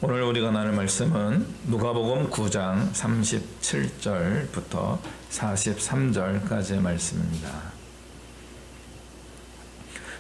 오늘 우리가 나눌 말씀은 누가복음 9장 37절부터 43절까지의 말씀입니다.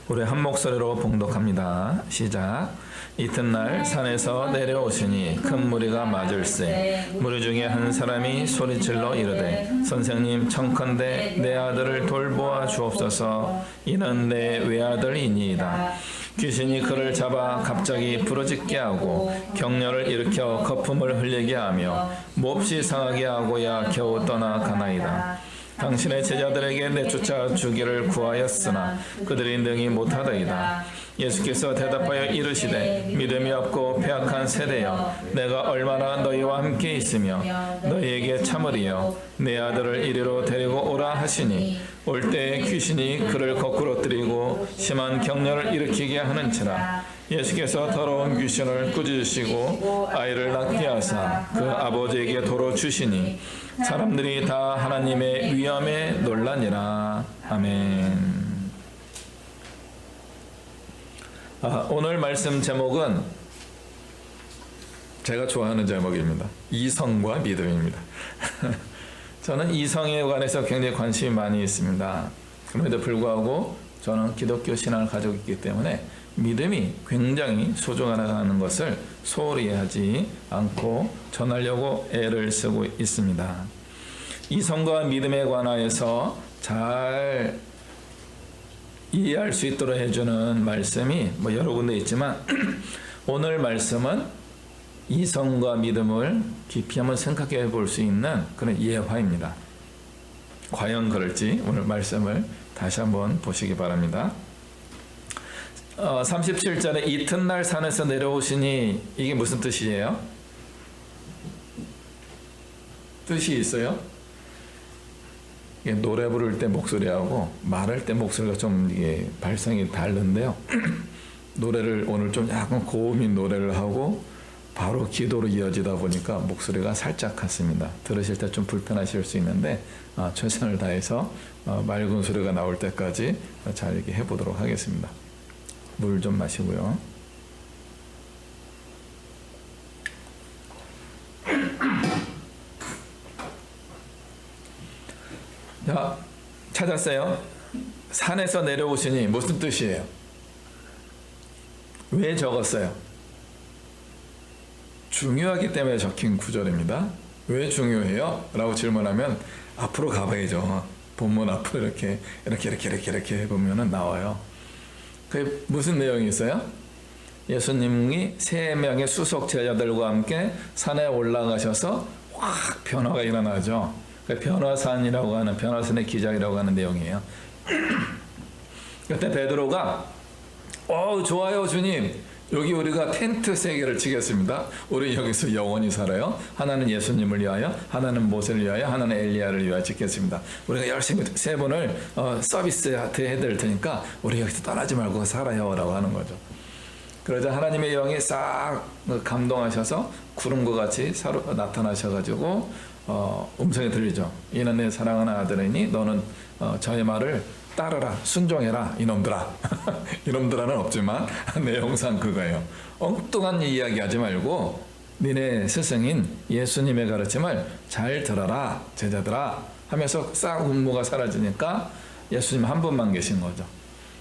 우리 한 목소리로 봉독합니다. 시작. 이튿날 산에서 내려오시니 큰 무리가 맞을세. 무리 중에 한 사람이 소리질러 이르되 선생님 청컨대 내 아들을 돌보아 주옵소서. 이는 내 외아들이니이다. 귀신이 그를 잡아 갑자기 부러지게 하고 격렬을 일으켜 거품을 흘리게 하며 몹시 상하게 하고야 겨우 떠나가나이다. 당신의 제자들에게 내쫓아 주기를 구하였으나 그들이 능히 못하더이다. 예수께서 대답하여 이르시되 믿음이 없고 패악한 세대여, 내가 얼마나 너희와 함께 있으며 너희에게 참으리요. 내 아들을 이리로 데리고 오라 하시니 올 때에 귀신이 그를 거꾸로 들이고 심한 격렬을 일으키게 하는지라. 예수께서 더러운 귀신을 꾸짖으시고 아이를 낳게 하사 그 아버지에게 도로 주시니 사람들이 다 하나님의 위엄에 놀라니라. 아멘. 오늘 말씀 제목은 제가 좋아하는 제목입니다. 이성과 믿음입니다. 저는 이성에 관해서 굉장히 관심이 많이 있습니다. 그럼에도 불구하고 저는 기독교 신앙을 가지고 있기 때문에 믿음이 굉장히 소중하다는 것을 소홀히 하지 않고 전하려고 애를 쓰고 있습니다. 이성과 믿음에 관하여서 잘 이해할 수 있도록 해주는 말씀이 여러 군데 있지만 오늘 말씀은 이성과 믿음을 깊이 한번 생각해 볼 수 있는 그런 예화입니다. 과연 그럴지 오늘 말씀을 다시 한번 보시기 바랍니다. 37절에 이튿날 산에서 내려오시니 이게 무슨 뜻이에요? 뜻이 있어요? 노래 부를 때 목소리하고 말할 때 목소리가 좀 이게 발성이 다른데요. 노래를 오늘 좀 약간 고음인 노래를 하고 바로 기도로 이어지다 보니까 목소리가 살짝 같습니다. 들으실 때 좀 불편하실 수 있는데 최선을 다해서 맑은 소리가 나올 때까지 잘 이렇게 해보도록 하겠습니다. 물 좀 마시고요. 자, 찾았어요? 산에서 내려오시니 무슨 뜻이에요? 왜 적었어요? 중요하기 때문에 적힌 구절입니다. 왜 중요해요? 라고 질문하면 앞으로 가봐야죠. 본문 앞으로 이렇게 해보면 나와요. 그게 무슨 내용이 있어요? 예수님이 3명의 수석 제자들과 함께 산에 올라가셔서 확 변화가 일어나죠. 변화산이라고 하는, 변화산의 기적이라고 하는 내용이에요. 그때 베드로가 좋아요 주님, 여기 우리가 텐트 3개를 치겠습니다. 우리 여기서 영원히 살아요. 하나는 예수님을 위하여, 하나는 모세를 위하여, 하나는 엘리야를 위하여 짓겠습니다. 우리가 열심히 3분을 서비스 해드릴 테니까 우리 여기서 떠나지 말고 살아요 라고 하는 거죠. 그러자 하나님의 영이 싹 감동하셔서 구름과 같이 나타나셔가지고 음성이 들리죠. 이는 내 사랑하는 아들이니 너는 저의 말을 따르라, 순종해라 이놈들아. 이놈들아는 없지만 내용상 그거예요. 엉뚱한 이야기 하지 말고 니네 스승인 예수님의 가르침을 잘 들어라 제자들아 하면서 싹 음모가 사라지니까 예수님 한 분만 계신 거죠.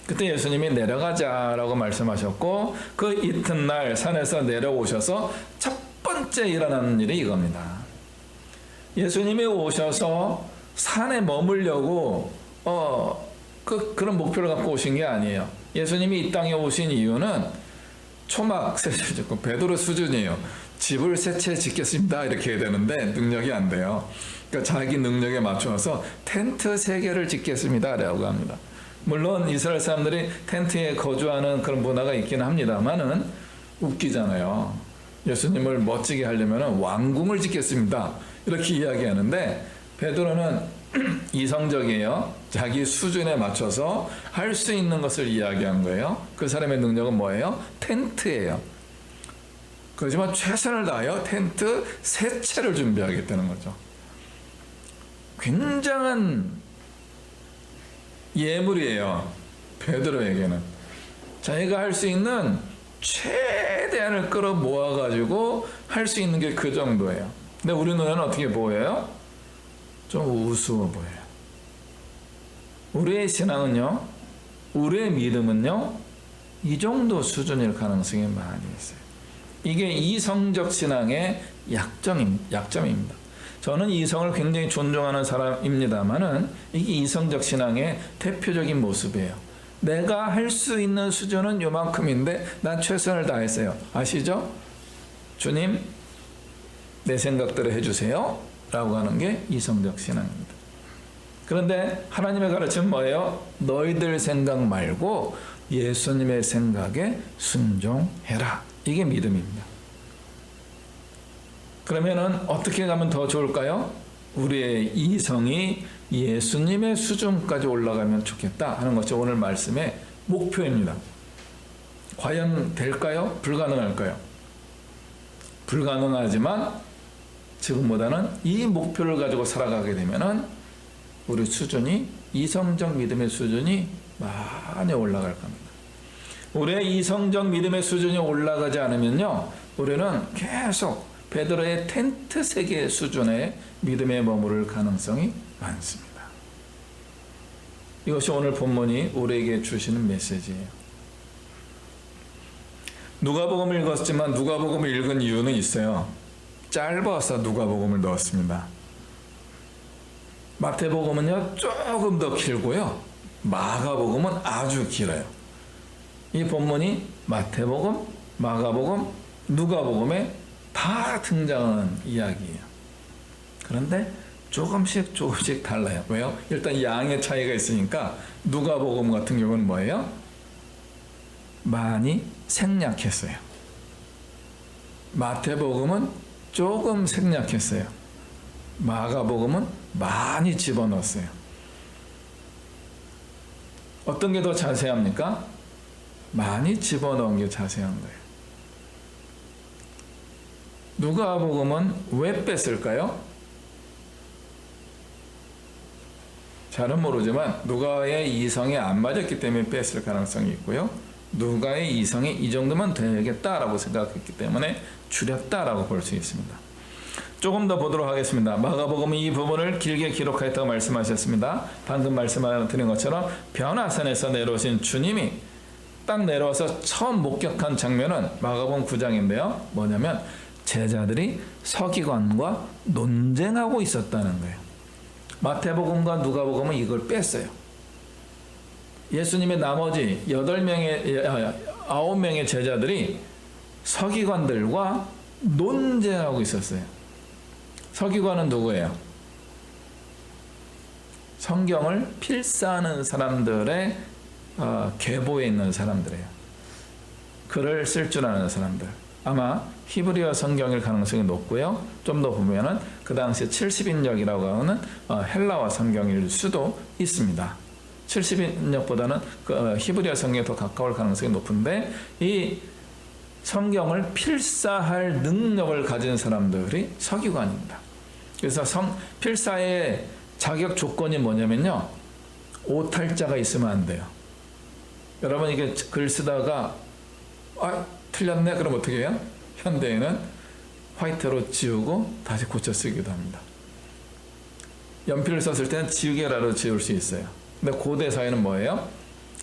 그때 예수님이 내려가자라고 말씀하셨고 그 이튿날 산에서 내려오셔서 첫 번째 일어나는 일이 이겁니다. 예수님이 오셔서 산에 머물려고 그런 목표를 갖고 오신 게 아니에요. 예수님이 이 땅에 오신 이유는 초막 세 채 짓고 베드로 수준이에요. 집을 3채 짓겠습니다 이렇게 해야 되는데 능력이 안 돼요. 그러니까 자기 능력에 맞춰서 텐트 3개를 짓겠습니다 라고 합니다. 물론 이스라엘 사람들이 텐트에 거주하는 그런 문화가 있기는 합니다만은 웃기잖아요. 예수님을 멋지게 하려면 왕궁을 짓겠습니다 이렇게 이야기하는데 베드로는 이성적이에요. 자기 수준에 맞춰서 할 수 있는 것을 이야기한 거예요. 그 사람의 능력은 뭐예요? 텐트예요. 그렇지만 최선을 다하여 텐트 3채를 준비하겠다는 거죠. 굉장한 예물이에요. 베드로에게는 자기가 할 수 있는 최대한을 끌어 모아가지고 할 수 있는 게 그 정도예요. 근데 우리 눈에는 어떻게 보여요? 좀 우스워 보여요. 우리의 신앙은요, 우리의 믿음은요, 이 정도 수준일 가능성이 많이 있어요. 이게 이성적 신앙의 약점입니다. 저는 이성을 굉장히 존중하는 사람입니다만은 이게 이성적 신앙의 대표적인 모습이에요. 내가 할 수 있는 수준은 요만큼인데 난 최선을 다했어요. 아시죠? 주님, 내 생각대로 해주세요 라고 하는 게 이성적 신앙입니다. 그런데 하나님의 가르침은 뭐예요? 너희들 생각 말고 예수님의 생각에 순종해라. 이게 믿음입니다. 그러면은 어떻게 가면 더 좋을까요? 우리의 이성이 예수님의 수준까지 올라가면 좋겠다 하는 것이 오늘 말씀의 목표입니다. 과연 될까요? 불가능할까요? 불가능하지만 지금보다는 이 목표를 가지고 살아가게 되면은 우리 수준이, 이성적 믿음의 수준이 많이 올라갈 겁니다. 우리의 이성적 믿음의 수준이 올라가지 않으면요, 우리는 계속 베드로의 텐트 세계 수준의 믿음에 머무를 가능성이 많습니다. 이것이 오늘 본문이 우리에게 주시는 메시지예요. 누가복음을 읽었지만 누가복음을 읽은 이유는 있어요. 짧아서 누가복음을 넣었습니다. 마태복음은요, 조금 더 길고요, 마가복음은 아주 길어요. 이 본문이 마태복음, 마가복음, 누가복음에 다 등장하는 이야기예요. 그런데 조금씩 달라요. 왜요? 일단 양의 차이가 있으니까 누가복음 같은 경우는 뭐예요? 많이 생략했어요. 마태복음은 조금 생략했어요. 마가복음은 많이 집어넣었어요. 어떤 게 더 자세합니까? 많이 집어넣은 게 자세한 거예요. 누가복음은 왜 뺐을까요? 잘은 모르지만 누가의 이성에 안 맞았기 때문에 뺐을 가능성이 있고요, 누가의 이성이 이 정도면 되겠다라고 생각했기 때문에 줄였다라고 볼 수 있습니다. 조금 더 보도록 하겠습니다. 마가복음은 이 부분을 길게 기록하였다고 말씀하셨습니다. 방금 말씀드린 것처럼 변화산에서 내려오신 주님이 딱 내려와서 처음 목격한 장면은 마가복음 9장인데요. 뭐냐면 제자들이 서기관과 논쟁하고 있었다는 거예요. 마태복음과 누가복음은 이걸 뺐어요. 예수님의 나머지 9명의 제자들이 서기관들과 논쟁하고 있었어요. 서기관은 누구예요? 성경을 필사하는 사람들의 계보에 있는 사람들이에요. 글을 쓸 줄 아는 사람들. 아마 히브리어 성경일 가능성이 높고요. 좀 더 보면은 그 당시 70인역이라고 하는 헬라어 성경일 수도 있습니다. 70인역보다는 히브리어 성경에 더 가까울 가능성이 높은데, 이 성경을 필사할 능력을 가진 사람들이 서기관입니다. 그래서 필사의 자격 조건이 뭐냐면요, 오탈자가 있으면 안 돼요. 여러분 이게 글 쓰다가 틀렸네? 그럼 어떻게 해요? 현대에는 화이트로 지우고 다시 고쳐 쓰기도 합니다. 연필을 썼을 때는 지우개라도 지울 수 있어요. 근데 고대 사회는 뭐예요?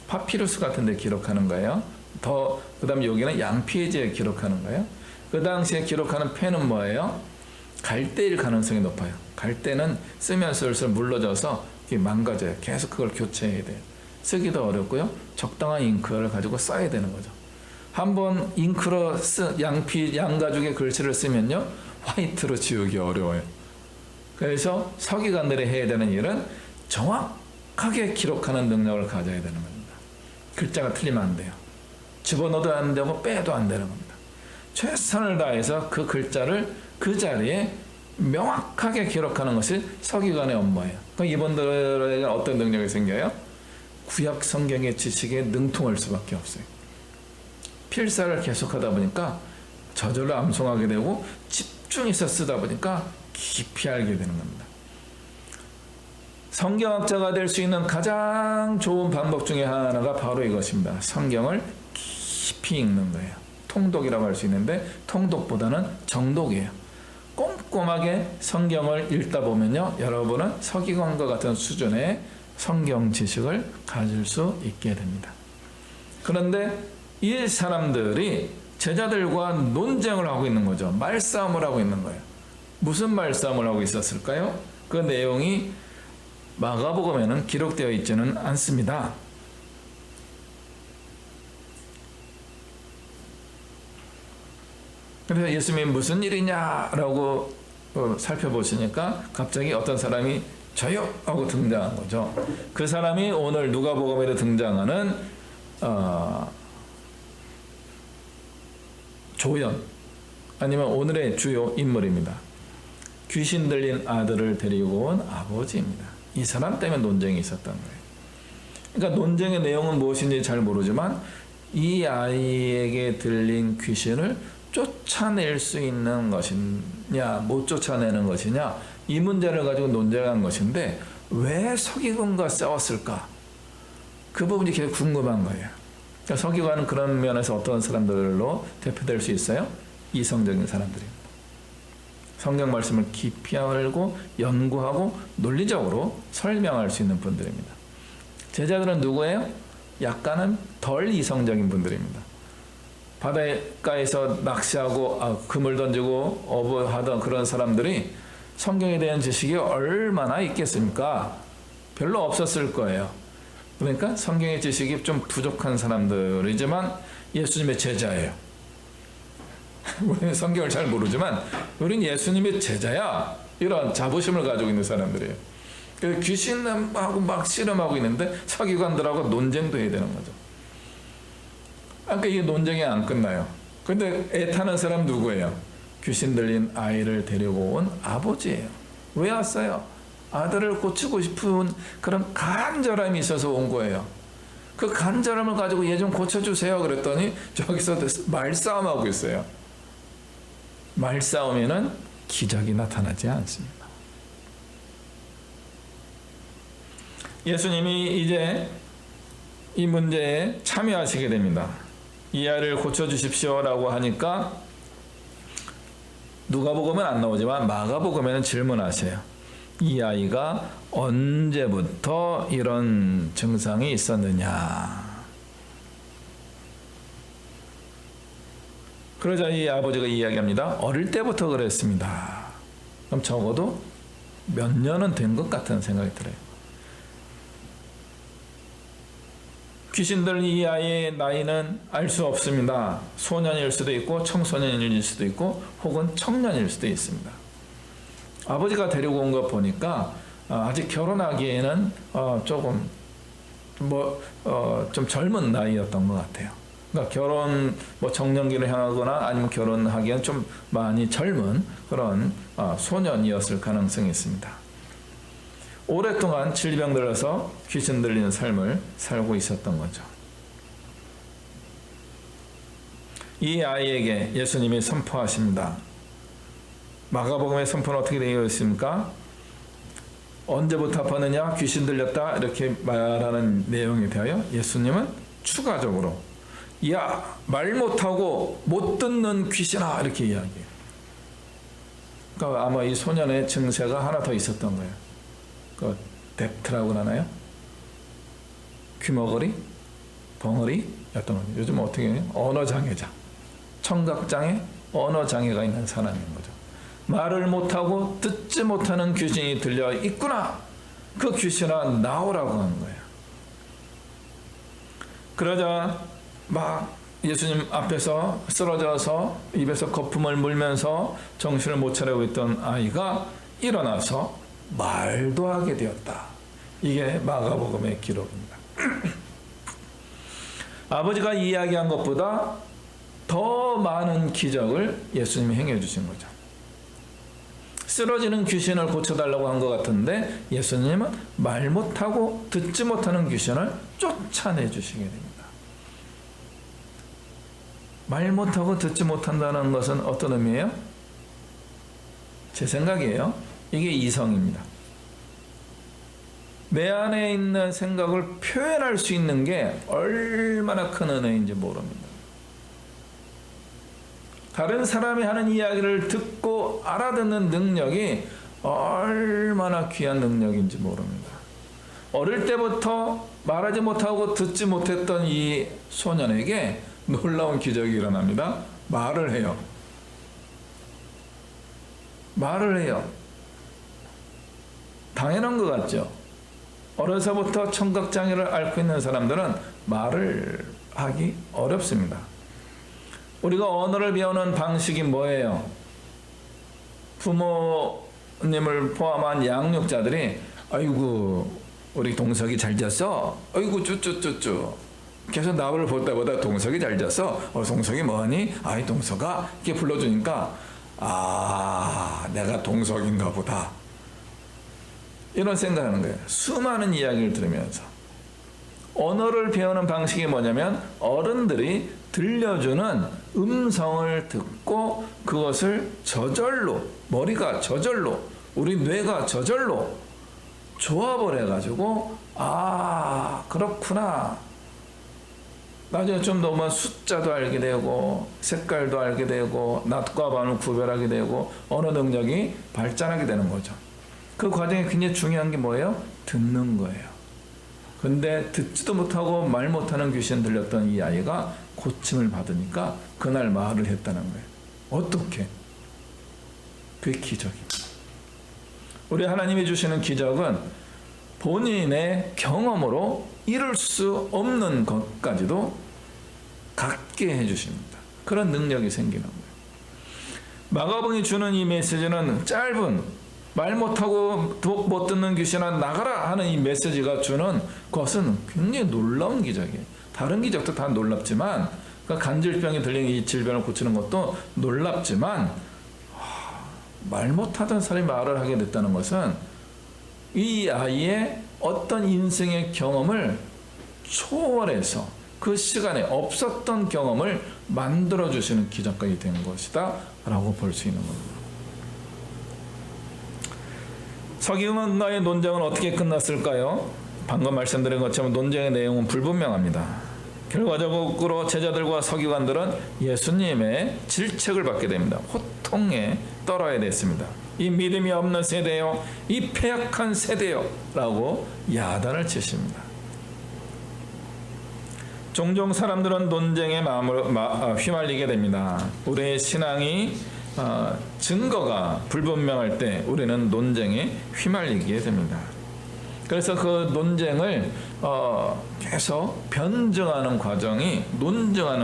파피루스 같은 데 기록하는 거예요. 그 다음에 여기는 양피지에 기록하는 거예요. 그 당시에 기록하는 펜은 뭐예요? 갈대일 가능성이 높아요. 갈대는 쓰면 쓸수록 물러져서 망가져요. 계속 그걸 교체해야 돼요. 쓰기도 어렵고요, 적당한 잉크를 가지고 써야 되는 거죠. 한번 잉크로 양가죽의 글씨를 쓰면요, 화이트로 지우기 어려워요. 그래서 서기관들이 해야 되는 일은 정확하게 기록하는 능력을 가져야 되는 겁니다. 글자가 틀리면 안 돼요. 집어넣어도 안 되고 빼도 안 되는 겁니다. 최선을 다해서 그 글자를 그 자리에 명확하게 기록하는 것이 서기관의 업무예요. 그럼 이분들에게 어떤 능력이 생겨요? 구약 성경의 지식에 능통할 수밖에 없어요. 필사를 계속하다 보니까 저절로 암송하게 되고 집중해서 쓰다 보니까 깊이 알게 되는 겁니다. 성경학자가 될 수 있는 가장 좋은 방법 중에 하나가 바로 이것입니다. 성경을 깊이 읽는 거예요. 통독이라고 할 수 있는데 통독보다는 정독이에요. 꼼꼼하게 성경을 읽다 보면요, 여러분은 서기관과 같은 수준의 성경 지식을 가질 수 있게 됩니다. 그런데 이 사람들이 제자들과 논쟁을 하고 있는 거죠. 말싸움을 하고 있는 거예요. 무슨 말싸움을 하고 있었을까요? 그 내용이 마가복음에는 기록되어 있지는 않습니다. 그래서 예수님이 무슨 일이냐라고 살펴보시니까 갑자기 어떤 사람이 저요! 하고 등장한 거죠. 그 사람이 오늘 누가복음에 등장하는 조연 아니면 오늘의 주요 인물입니다. 귀신 들린 아들을 데리고 온 아버지입니다. 이 사람 때문에 논쟁이 있었던 거예요. 그러니까 논쟁의 내용은 무엇인지 잘 모르지만 이 아이에게 들린 귀신을 쫓아낼 수 있는 것이냐 못 쫓아내는 것이냐 이 문제를 가지고 논쟁한 것인데 왜 서기관과 싸웠을까? 그 부분이 계속 궁금한 거예요. 그러니까 서기관은 그런 면에서 어떤 사람들로 대표될 수 있어요? 이성적인 사람들입니다. 성경 말씀을 깊이 알고 연구하고 논리적으로 설명할 수 있는 분들입니다. 제자들은 누구예요? 약간은 덜 이성적인 분들입니다. 바닷가에서 낚시하고 그물 던지고 어부하던 그런 사람들이 성경에 대한 지식이 얼마나 있겠습니까? 별로 없었을 거예요. 그러니까 성경의 지식이 좀 부족한 사람들이지만 예수님의 제자예요. 우리는 성경을 잘 모르지만 우린 예수님의 제자야. 이런 자부심을 가지고 있는 사람들이에요. 그래서 귀신하고 막 씨름하고 있는데 서기관들하고 논쟁도 해야 되는 거죠. 아까 이 논쟁이 안 끝나요. 근데 애타는 사람 누구예요? 귀신 들린 아이를 데리고 온 아버지예요. 왜 왔어요? 아들을 고치고 싶은 그런 간절함이 있어서 온 거예요. 그 간절함을 가지고 얘 좀 고쳐주세요 그랬더니 저기서 말싸움하고 있어요. 말싸움에는 기적이 나타나지 않습니다. 예수님이 이제 이 문제에 참여하시게 됩니다. 이 아이를 고쳐주십시오라고 하니까 누가복음은 안 나오지만 마가복음에는 질문하세요. 이 아이가 언제부터 이런 증상이 있었느냐. 그러자 이 아버지가 이야기합니다. 어릴 때부터 그랬습니다. 그럼 적어도 몇 년은 된 것 같은 생각이 들어요. 귀신 들린 이 아이의 나이는 알 수 없습니다. 소년일 수도 있고 청소년일 수도 있고 혹은 청년일 수도 있습니다. 아버지가 데리고 온 거 보니까 아직 결혼하기에는 조금 좀 젊은 나이였던 것 같아요. 그러니까 결혼 정년기를 향하거나 아니면 결혼하기엔 좀 많이 젊은 그런 소년이었을 가능성이 있습니다. 오랫동안 질병 들어서 귀신 들리는 삶을 살고 있었던 거죠. 이 아이에게 예수님이 선포하십니다. 마가복음의 선포는 어떻게 되어 있습니까? 언제부터 아팠느냐? 귀신 들렸다 이렇게 말하는 내용에 대하여 예수님은 추가적으로 야, 말 못하고 못 듣는 귀신아 이렇게 이야기해요. 그러니까 아마 이 소년의 증세가 하나 더 있었던 거예요. 그 뎁트라고 하나요? 귀머거리? 벙어리였던 거죠. 요즘 어떻게 해요? 언어장애자, 청각장애, 언어장애가 있는 사람인 거죠. 말을 못하고 듣지 못하는 귀신이 들려 있구나. 그 귀신아 나오라고 한 거예요. 그러자 막 예수님 앞에서 쓰러져서 입에서 거품을 물면서 정신을 못 차리고 있던 아이가 일어나서 말도 하게 되었다. 이게 마가복음의 기록입니다. 아버지가 이야기한 것보다 더 많은 기적을 예수님이 행해 주신 거죠. 쓰러지는 귀신을 고쳐달라고 한 것 같은데 예수님은 말 못하고 듣지 못하는 귀신을 쫓아내 주시게 됩니다. 말 못하고 듣지 못한다는 것은 어떤 의미예요? 제 생각이에요. 이게 이성입니다. 내 안에 있는 생각을 표현할 수 있는 게 얼마나 큰 은혜인지 모릅니다. 다른 사람이 하는 이야기를 듣고 알아듣는 능력이 얼마나 귀한 능력인지 모릅니다. 어릴 때부터 말하지 못하고 듣지 못했던 이 소년에게 놀라운 기적이 일어납니다. 말을 해요. 말을 해요. 당연한 것 같죠? 어려서부터 청각장애를 앓고 있는 사람들은 말을 하기 어렵습니다. 우리가 언어를 배우는 방식이 뭐예요? 부모님을 포함한 양육자들이 아이고 우리 동석이 잘 잤어? 아이고 쭈쭈쭈쭈 계속 나를 볼 때보다 동석이 잘 잤어? 동석이 뭐하니? 아이 동석아 이렇게 불러주니까 내가 동석인가 보다 이런 생각하는 거예요. 수많은 이야기를 들으면서. 언어를 배우는 방식이 뭐냐면 어른들이 들려주는 음성을 듣고 그것을 저절로, 머리가 저절로, 우리 뇌가 저절로 조합을 해가지고 그렇구나. 나중에 좀 더 보면 숫자도 알게 되고 색깔도 알게 되고 낮과 밤을 구별하게 되고 언어 능력이 발전하게 되는 거죠. 그 과정이 굉장히 중요한 게 뭐예요? 듣는 거예요. 근데 듣지도 못하고 말 못하는 귀신 들렸던 이 아이가 고침을 받으니까 그날 말을 했다는 거예요. 어떻게? 그게 기적입니다. 우리 하나님이 주시는 기적은 본인의 경험으로 이룰 수 없는 것까지도 갖게 해주십니다. 그런 능력이 생기는 거예요. 마가복음이 주는 이 메시지는 짧은 말 못하고 못 듣는 귀신아 나가라 하는 이 메시지가 주는 것은 굉장히 놀라운 기적이에요. 다른 기적도 다 놀랍지만 그러니까 간질병이 들린 이 질병을 고치는 것도 놀랍지만 말 못하던 사람이 말을 하게 됐다는 것은 이 아이의 어떤 인생의 경험을 초월해서 그 시간에 없었던 경험을 만들어주시는 기적까지 된 것이다 라고 볼 수 있는 겁니다. 서기관과의 논쟁은 어떻게 끝났을까요? 방금 말씀드린 것처럼 논쟁의 내용은 불분명합니다. 결과적으로 제자들과 서기관들은 예수님의 질책을 받게 됩니다. 호통에 떨어야 됐습니다. 이 믿음이 없는 세대요, 이 패약한 세대요 라고 야단을 치십니다. 종종 사람들은 논쟁에 휘말리게 됩니다. 우리의 신앙이 증거가 불분명할 때 우리는 논쟁에 휘말리게 됩니다. 그래서 그 논쟁을 계속 논증하는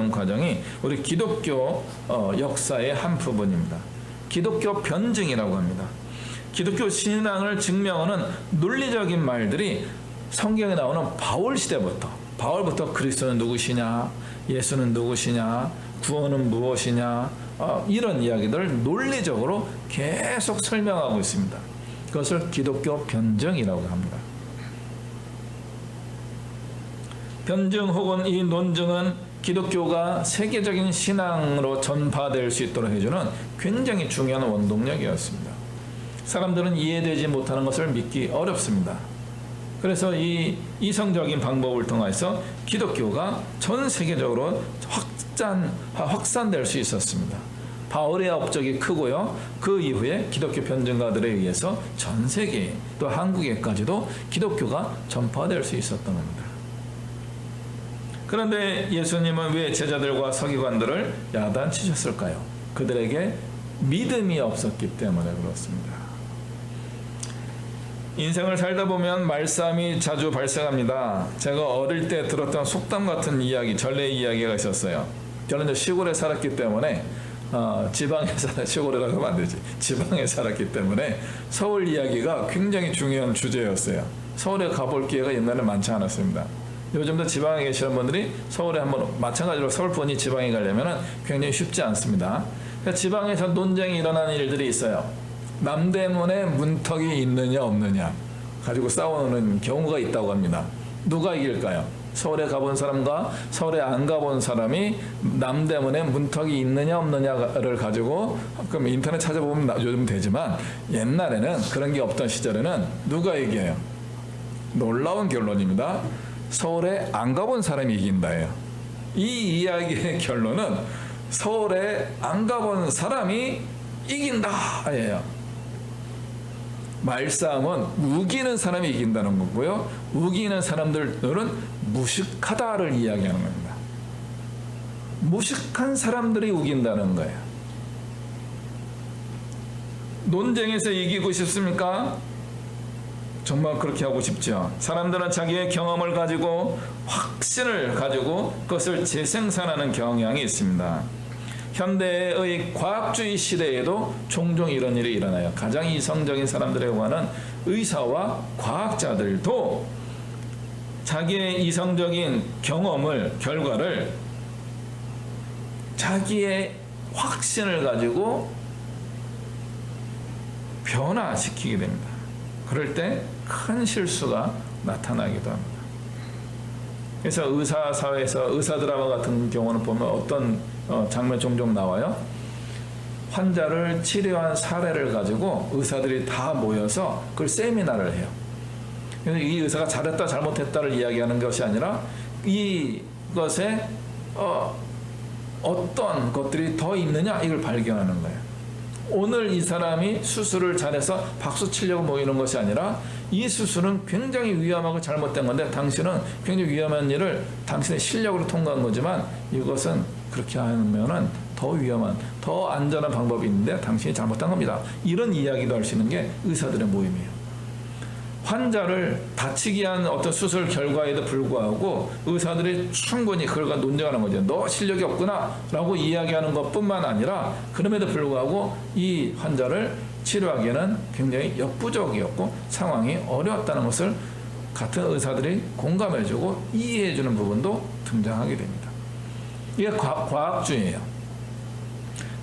과정이 우리 기독교 역사의 한 부분입니다. 기독교 변증이라고 합니다. 기독교 신앙을 증명하는 논리적인 말들이 성경에 나오는 바울 시대부터 그리스도는 누구시냐, 예수는 누구시냐, 구원은 무엇이냐, 이런 이야기들 논리적으로 계속 설명하고 있습니다. 그것을 기독교 변증이라고 합니다. 변증 혹은 이 논증은 기독교가 세계적인 신앙으로 전파될 수 있도록 해주는 굉장히 중요한 원동력이었습니다. 사람들은 이해되지 못하는 것을 믿기 어렵습니다. 그래서 이 이성적인 방법을 통해서 기독교가 전 세계적으로 확산될 수 있었습니다. 바울의 업적이 크고요. 그 이후에 기독교 변증가들에 의해서 전 세계 또 한국에까지도 기독교가 전파될 수 있었던 겁니다. 그런데 예수님은 왜 제자들과 서기관들을 야단치셨을까요? 그들에게 믿음이 없었기 때문에 그렇습니다. 인생을 살다 보면 말싸움이 자주 발생합니다. 제가 어릴 때 들었던 속담 같은 이야기, 전래 이야기가 있었어요. 저는 시골에 살았기 때문에 시골이라고 하면 안 되지. 지방에 살았기 때문에 서울 이야기가 굉장히 중요한 주제였어요. 서울에 가볼 기회가 옛날에 많지 않았습니다. 요즘도 지방에 계시는 분들이 서울에 한번 마찬가지로 서울 분이 지방에 가려면 굉장히 쉽지 않습니다. 그러니까 지방에서 논쟁이 일어나는 일들이 있어요. 남대문에 문턱이 있느냐 없느냐 가지고 싸우는 경우가 있다고 합니다. 누가 이길까요? 서울에 가본 사람과 서울에 안 가본 사람이 남대문에 문턱이 있느냐 없느냐를 가지고 그럼 인터넷 찾아보면 요즘 되지만 옛날에는 그런 게 없던 시절에는 누가 이겨요? 놀라운 결론입니다. 서울에 안 가본 사람이 이긴다예요. 이 이야기의 결론은 서울에 안 가본 사람이 이긴다 예요. 말싸움은 우기는 사람이 이긴다는 거고요. 우기는 사람들은 무식하다를 이야기하는 겁니다. 무식한 사람들이 우긴다는 거예요. 논쟁에서 이기고 싶습니까? 정말 그렇게 하고 싶죠. 사람들은 자기의 경험을 가지고 확신을 가지고 그것을 재생산하는 경향이 있습니다. 현대의 과학주의 시대에도 종종 이런 일이 일어나요. 가장 이성적인 사람들이라고 하는 의사와 과학자들도 자기의 이성적인 결과를 자기의 확신을 가지고 변화시키게 됩니다. 그럴 때 큰 실수가 나타나기도 합니다. 그래서 의사사회에서 의사 드라마 같은 경우는 보면 어떤 장면 종종 나와요. 환자를 치료한 사례를 가지고 의사들이 다 모여서 그걸 세미나를 해요. 그래서 이 의사가 잘했다 잘못했다를 이야기하는 것이 아니라 이것에 어떤 것들이 더 있느냐 이걸 발견하는 거예요. 오늘 이 사람이 수술을 잘해서 박수 치려고 모이는 것이 아니라 이 수술은 굉장히 위험하고 잘못된 건데 당신은 굉장히 위험한 일을 당신의 실력으로 통과한 거지만 이것은 그렇게 하면은 더 위험한, 더 안전한 방법이 있는데 당신이 잘못한 겁니다. 이런 이야기도 할 수 있는 게 의사들의 모임이에요. 환자를 다치게 한 어떤 수술 결과에도 불구하고 의사들이 충분히 그걸 논쟁하는 거죠. 너 실력이 없구나 라고 이야기하는 것뿐만 아니라 그럼에도 불구하고 이 환자를 치료하기에는 굉장히 역부족이었고 상황이 어려웠다는 것을 같은 의사들이 공감해주고 이해해주는 부분도 등장하게 됩니다. 이게 과학주의예요.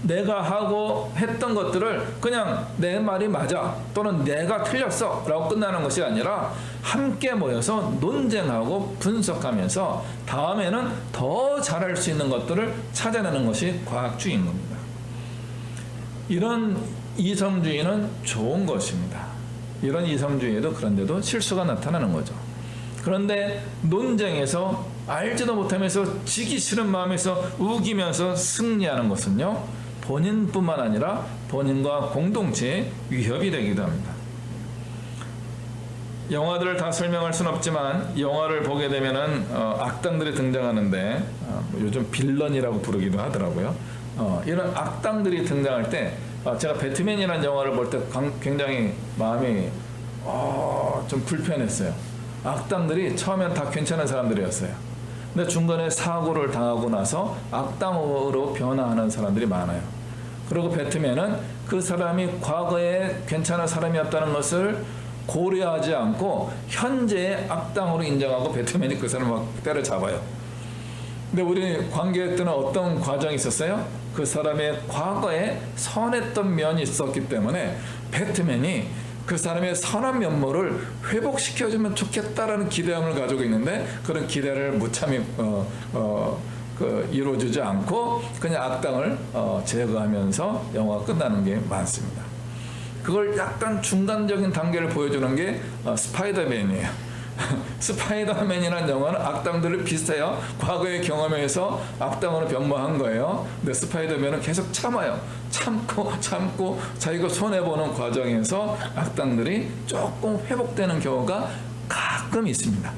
내가 하고 했던 것들을 그냥 내 말이 맞아 또는 내가 틀렸어 라고 끝나는 것이 아니라 함께 모여서 논쟁하고 분석하면서 다음에는 더 잘할 수 있는 것들을 찾아내는 것이 과학주의인 겁니다. 이런 이성주의는 좋은 것입니다. 이런 이성주의에도 그런데도 실수가 나타나는 거죠. 그런데 논쟁에서 알지도 못하면서 지기 싫은 마음에서 우기면서 승리하는 것은요, 본인뿐만 아니라 본인과 공동체에 위협이 되기도 합니다. 영화들을 다 설명할 수는 없지만 영화를 보게 되면은 악당들이 등장하는데 요즘 빌런이라고 부르기도 하더라고요. 이런 악당들이 등장할 때 제가 배트맨이라는 영화를 볼 때 굉장히 마음이 좀 불편했어요. 악당들이 처음엔 다 괜찮은 사람들이었어요. 근데 중간에 사고를 당하고 나서 악당으로 변화하는 사람들이 많아요. 그리고 배트맨은 그 사람이 과거에 괜찮은 사람이었다는 것을 고려하지 않고 현재의 악당으로 인정하고 배트맨이 그 사람을 막 때려잡아요. 근데 우리 관객들은 어떤 과정이 있었어요? 그 사람의 과거에 선했던 면이 있었기 때문에 배트맨이 그 사람의 선한 면모를 회복시켜주면 좋겠다라는 기대감을 가지고 있는데 그런 기대를 무참히 이루어지지 않고 그냥 악당을 제거하면서 영화가 끝나는 게 많습니다. 그걸 약간 중간적인 단계를 보여주는 게 스파이더맨이에요. 스파이더맨이라는 영화는 악당들을 비슷해요. 과거의 경험에서 악당으로 변모한 거예요. 근데 스파이더맨은 계속 참아요. 참고 자기가 손해보는 과정에서 악당들이 조금 회복되는 경우가 가끔 있습니다.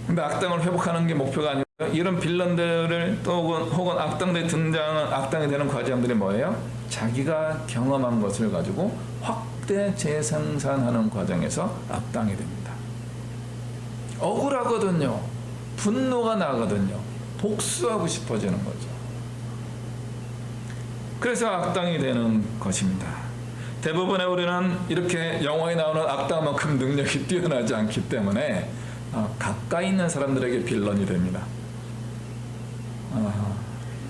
근데 악당을 회복하는 게 목표가 아니고 이런 빌런들을 또 혹은 악당들이 등장하는 악당이 되는 과정들이 뭐예요? 자기가 경험한 것을 가지고 확대 재생산하는 과정에서 악당이 됩니다. 억울하거든요. 분노가 나거든요. 복수하고 싶어지는 거죠. 그래서 악당이 되는 것입니다. 대부분의 우리는 이렇게 영화에 나오는 악당만큼 능력이 뛰어나지 않기 때문에 가까이 있는 사람들에게 빌런이 됩니다.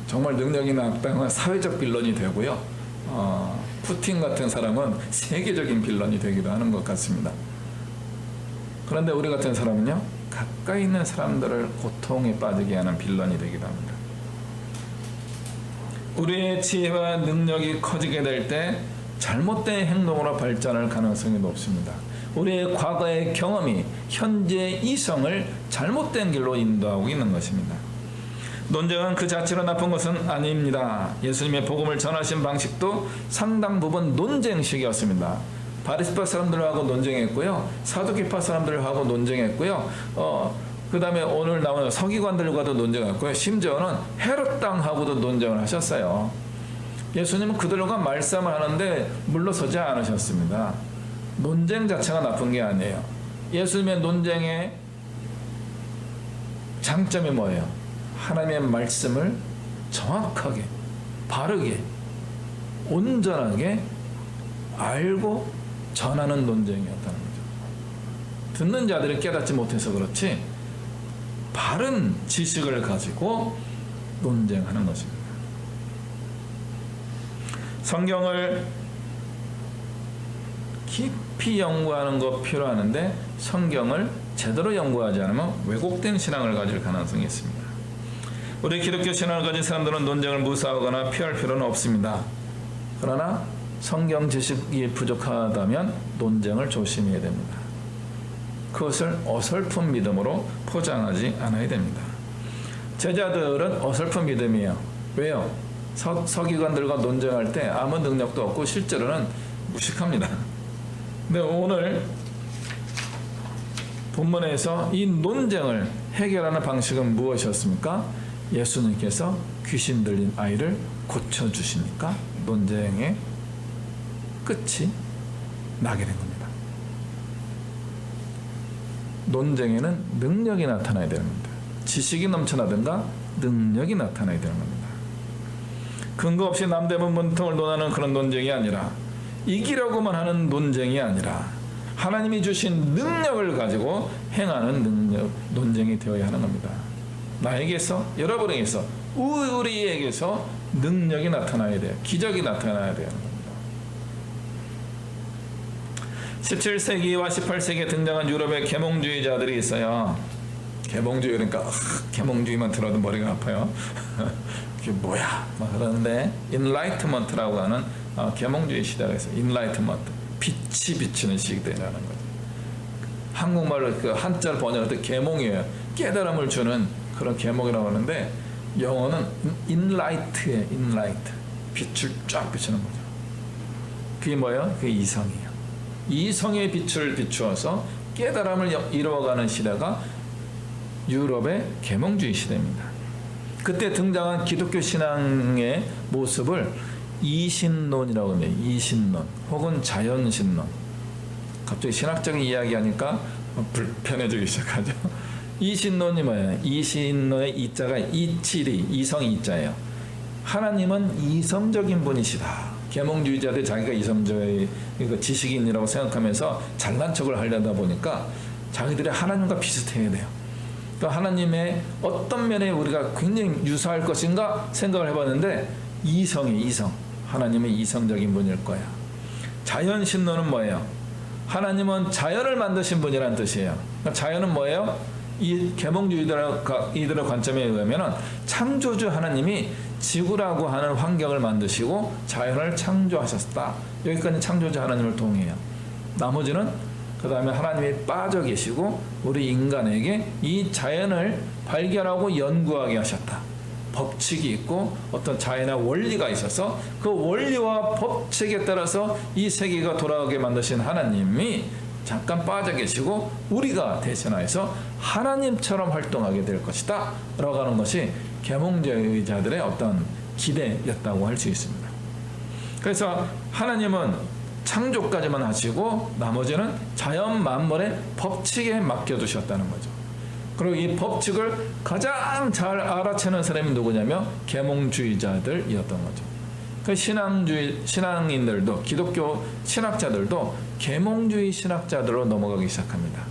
정말 능력 있는 악당은 사회적 빌런이 되고요. 푸틴 같은 사람은 세계적인 빌런이 되기도 하는 것 같습니다. 그런데 우리 같은 사람은요, 가까이 있는 사람들을 고통에 빠지게 하는 빌런이 되기도 합니다. 우리의 지혜와 능력이 커지게 될 때 잘못된 행동으로 발전할 가능성이 높습니다. 우리의 과거의 경험이 현재의 이성을 잘못된 길로 인도하고 있는 것입니다. 논쟁은 그 자체로 나쁜 것은 아닙니다. 예수님의 복음을 전하신 방식도 상당 부분 논쟁식이었습니다. 바리새파 사람들하고 논쟁했고요, 사두개파 사람들하고 논쟁했고요, 그 다음에 오늘 나오는 서기관들과도 논쟁했고요, 심지어는 헤롯 땅하고도 논쟁을 하셨어요. 예수님은 그들과 말씀을 하는데 물러서지 않으셨습니다. 논쟁 자체가 나쁜 게 아니에요. 예수님의 논쟁의 장점이 뭐예요? 하나님의 말씀을 정확하게, 바르게, 온전하게 알고 전하는 논쟁이었다는 거죠. 듣는 자들이 깨닫지 못해서 그렇지 바른 지식을 가지고 논쟁하는 것입니다. 성경을 깊이 연구하는 것 필요하는데 성경을 제대로 연구하지 않으면 왜곡된 신앙을 가질 가능성이 있습니다. 우리 기독교 신앙을 가진 사람들은 논쟁을 무시하거나 피할 필요는 없습니다. 그러나 성경 지식이 부족하다면 논쟁을 조심해야 됩니다. 그것을 어설픈 믿음으로 포장하지 않아야 됩니다. 제자들은 어설픈 믿음이에요. 왜요? 서기관들과 논쟁할 때 아무 능력도 없고 실제로는 무식합니다. 근데 오늘 본문에서 이 논쟁을 해결하는 방식은 무엇이었습니까? 예수님께서 귀신 들린 아이를 고쳐주시니까 논쟁의 끝이 나게 된 겁니다. 논쟁에는 능력이 나타나야 되는 겁니다. 지식이 넘쳐나든가 능력이 나타나야 되는 겁니다. 근거 없이 남대문 문턱을 논하는 그런 논쟁이 아니라, 이기려고만 하는 논쟁이 아니라 하나님이 주신 능력을 가지고 행하는 논쟁이 되어야 하는 겁니다. 나에게서, 여러분에게서, 우리에게서 능력이 나타나야 돼요. 기적이 나타나야 돼요. 17세기와 18세기에 등장한 유럽의 계몽주의자들이 있어요. 계몽주의, 그러니까 계몽주의만 들어도 머리가 아파요. 그게 뭐야? 막 그러는데 인라이트먼트라고 하는 계몽주의 시대가 있어요. 인라이트먼트, 빛이 비치는 시대라는 거죠. 한국말로 그 한자를 번역할 때 계몽이에요. 깨달음을 주는 그런 계몽이라고 하는데 영어는 인라이트예요. 인라이트, 빛을 쫙 비추는 거죠. 그게 뭐예요? 그게 이성이에요. 이성의 빛을 비추어서 깨달음을 이루어가는 시대가 유럽의 계몽주의 시대입니다. 그때 등장한 기독교 신앙의 모습을 이신론이라고 합니다. 이신론 혹은 자연신론. 갑자기 신학적인 이야기하니까 불편해지기 시작하죠. 이신론이 뭐예요? 이신론의 이자가 이치리, 이성 이자예요. 하나님은 이성적인 분이시다. 계몽주의자들 자기가 이성적인 지식인이라고 생각하면서 잘난 척을 하려다 보니까 자기들이 하나님과 비슷해야 돼요. 그러니까 하나님의 어떤 면에 우리가 굉장히 유사할 것인가 생각을 해봤는데 이성이 이성. 하나님은 이성적인 분일 거야. 자연신론은 뭐예요? 하나님은 자연을 만드신 분이라는 뜻이에요. 그러니까 자연은 뭐예요? 이 계몽주의들의 관점에 의하면 창조주 하나님이 지구라고 하는 환경을 만드시고 자연을 창조하셨다. 여기까지 창조주 하나님을 동의해요. 나머지는 그 다음에 하나님이 빠져 계시고 우리 인간에게 이 자연을 발견하고 연구하게 하셨다. 법칙이 있고 어떤 자연의 원리가 있어서 그 원리와 법칙에 따라서 이 세계가 돌아가게 만드신 하나님이 잠깐 빠져 계시고 우리가 대신하여서 하나님처럼 활동하게 될 것이다 라고 하는 것이 계몽주의자들의 어떤 기대였다고 할 수 있습니다. 그래서 하나님은 창조까지만 하시고 나머지는 자연 만물의 법칙에 맡겨두셨다는 거죠. 그리고 이 법칙을 가장 잘 알아채는 사람이 누구냐면 계몽주의자들이었던 거죠. 그 신앙인들도 기독교 신학자들도 계몽주의 신학자들로 넘어가기 시작합니다.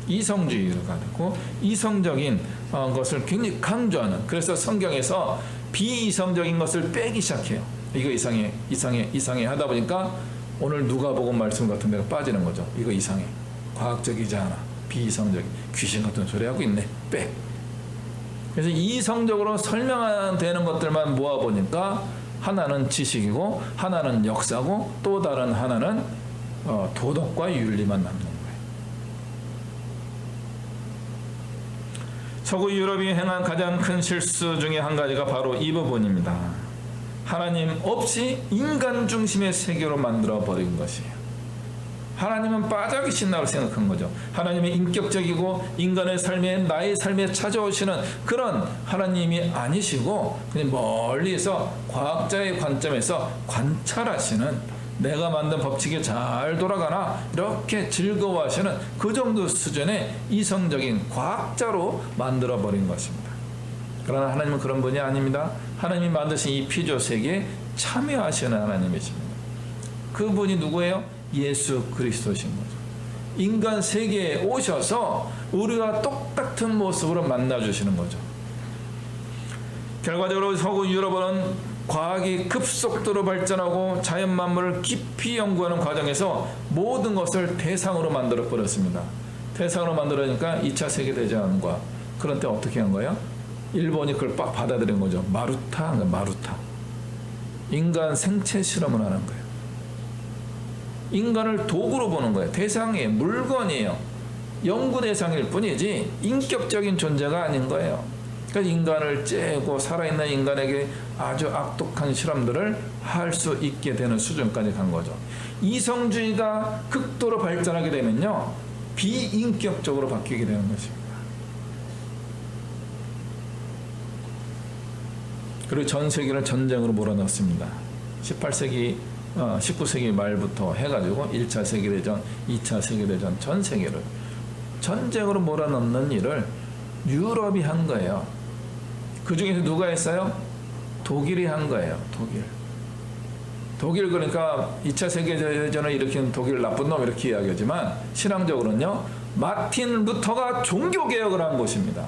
이성주의를 가지고 이성적인 것을 굉장히 강조하는, 그래서 성경에서 비이성적인 것을 빼기 시작해요. 이거 이상해 하다 보니까 오늘 누가복음 말씀 같은 데가 빠지는 거죠. 이거 이상해, 과학적이지 않아, 비이성적인, 귀신 같은 소리 하고 있네, 빼. 그래서 이성적으로 설명되는 것들만 모아보니까 하나는 지식이고 하나는 역사고 또 다른 하나는 도덕과 윤리만 남는 거예요. 서구 유럽이 행한 가장 큰 실수 중에 한 가지가 바로 이 부분입니다. 하나님 없이 인간 중심의 세계로 만들어 버린 것이에요. 하나님은 빠져 계신다고 생각한 거죠. 하나님은 인격적이고 인간의 삶에, 나의 삶에 찾아오시는 그런 하나님이 아니시고 그냥 멀리서 과학자의 관점에서 관찰하시는, 내가 만든 법칙이 잘 돌아가나 이렇게 즐거워하시는 그 정도 수준의 이성적인 과학자로 만들어버린 것입니다. 그러나 하나님은 그런 분이 아닙니다. 하나님이 만드신 이 피조 세계에 참여하시는 하나님이십니다. 그분이 누구예요? 예수 그리스도신 거죠. 인간 세계에 오셔서 우리와 똑같은 모습으로 만나주시는 거죠. 결과적으로 서구 유럽은 과학이 급속도로 발전하고 자연 만물을 깊이 연구하는 과정에서 모든 것을 대상으로 만들어 버렸습니다. 대상으로 만들어니까 2차 세계대전과, 그런 때 어떻게 한 거예요? 일본이 그걸 받아들인 거죠. 마루타. 인간 생체 실험을 하는 거예요. 인간을 도구로 보는 거예요. 대상이에요. 물건이에요. 연구 대상일 뿐이지 인격적인 존재가 아닌 거예요. 그러니까 인간을 째고 살아있는 인간에게 아주 악독한 실험들을 할 수 있게 되는 수준까지 간 거죠. 이성주의가 극도로 발전하게 되면요, 비인격적으로 바뀌게 되는 것입니다. 그리고 전 세계를 전쟁으로 몰아넣습니다. 19세기 말부터 해가지고 1차 세계대전, 2차 세계대전, 전 세계를 전쟁으로 몰아넣는 일을 유럽이 한 거예요. 그 중에서 누가 했어요? 독일이 한 거예요. 독일. 그러니까 2차 세계대전을 일으킨 독일 나쁜 놈 이렇게 이야기하지만 신앙적으로는요, 마틴 루터가 종교개혁을 한 곳입니다.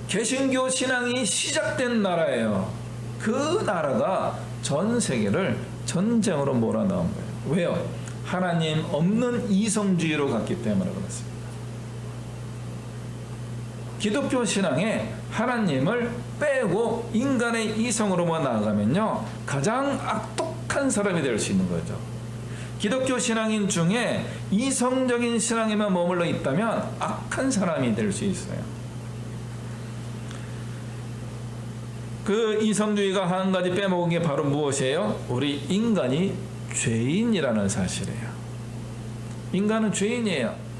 개신교 신앙이 시작된 나라예요. 그 나라가 전 세계를 전쟁으로 몰아넣은 거예요. 왜요? 하나님 없는 이성주의로 갔기 때문에 그렇습니다. 기독교 신앙에 하나님을 빼고 인간의 이성으로만 나아가면요, 가장 악독한 사람이 될 수 있는 거죠. 기독교 신앙인 중에 이성적인 신앙에만 머물러 있다면 악한 사람이 될 수 있어요. 그 이성주의가 한 가지 빼먹은 게 바로 무엇이에요? 우리 인간이 죄인이라는 사실이에요. 인간은 죄인이에요.